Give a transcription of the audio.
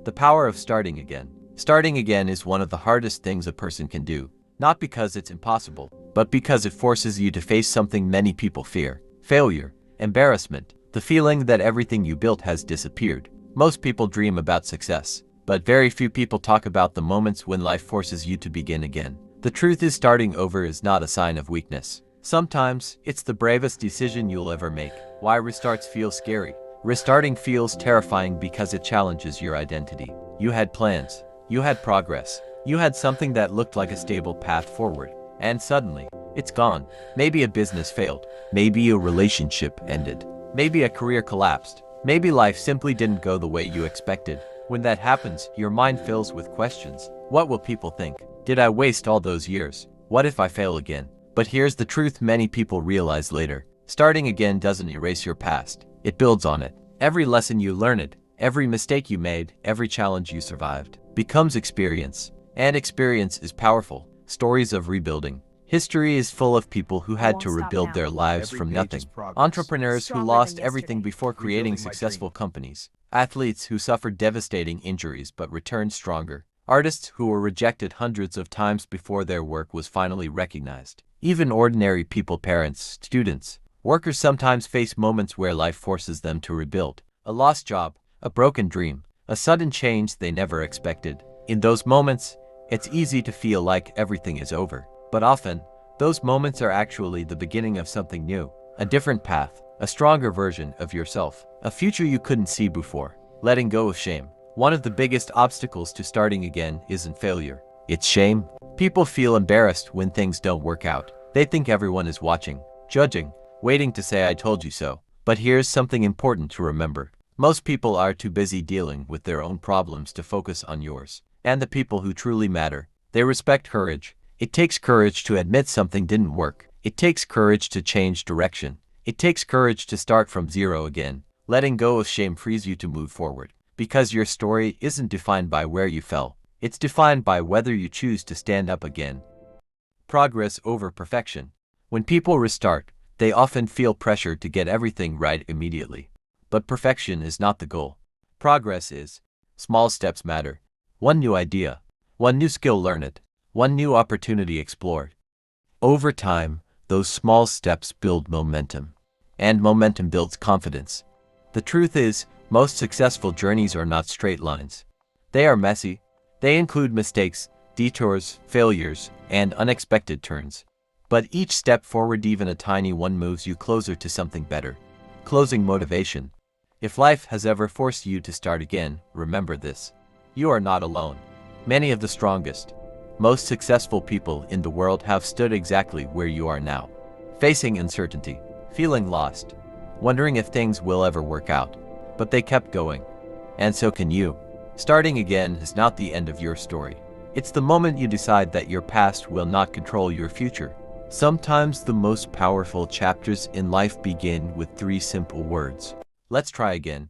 The power of starting again. Starting again is one of the hardest things a person can do, not because it's impossible, but because it forces you to face something many people fear: failure, embarrassment, the feeling that everything you built has disappeared. Most people dream about success, but very few people talk about the moments when life forces you to begin again. The truth is, starting over is not a sign of weakness. Sometimes, it's the bravest decision you'll ever make. Why restarts feel scary. Restarting feels terrifying because it challenges your identity. You had plans. You had progress. You had something that looked like a stable path forward. And suddenly, it's gone. Maybe a business failed. Maybe a relationship ended. Maybe a career collapsed. Maybe life simply didn't go the way you expected. When that happens, your mind fills with questions. What will people think? Did I waste all those years? What if I fail again? But here's the truth many people realize later. Starting again doesn't erase your past. It builds on it. Every lesson you learned, every mistake you made, every challenge you survived, becomes experience. And experience is powerful. Stories of rebuilding. History is full of people who had to rebuild their lives from nothing. Entrepreneurs who lost everything before creating successful companies. Athletes who suffered devastating injuries but returned stronger. Artists who were rejected hundreds of times before their work was finally recognized. Even ordinary people, parents, students, workers sometimes face moments where life forces them to rebuild. A lost job, a broken dream, a sudden change they never expected. In those moments, it's easy to feel like everything is over. But often, those moments are actually the beginning of something new. A different path, a stronger version of yourself, a future you couldn't see before. Letting go of shame. One of the biggest obstacles to starting again isn't failure. It's shame. People feel embarrassed when things don't work out. They think everyone is watching, judging, waiting to say "I told you so." But here's something important to remember. Most people are too busy dealing with their own problems to focus on yours. And the people who truly matter, they respect courage. It takes courage to admit something didn't work. It takes courage to change direction. It takes courage to start from zero again. Letting go of shame frees you to move forward. Because your story isn't defined by where you fell. It's defined by whether you choose to stand up again. Progress over perfection. When people restart, they often feel pressure to get everything right immediately. But perfection is not the goal. Progress is. Small steps matter. One new idea. One new skill learned. One new opportunity explored. Over time, those small steps build momentum. And momentum builds confidence. The truth is, most successful journeys are not straight lines. They are messy. They include mistakes, detours, failures, and unexpected turns. But each step forward, even a tiny one, moves you closer to something better. Closing motivation. If life has ever forced you to start again, remember this. You are not alone. Many of the strongest, most successful people in the world have stood exactly where you are now. Facing uncertainty, feeling lost, wondering if things will ever work out. But they kept going. And so can you. Starting again is not the end of your story. It's the moment you decide that your past will not control your future. Sometimes the most powerful chapters in life begin with 3 simple words. Let's try again.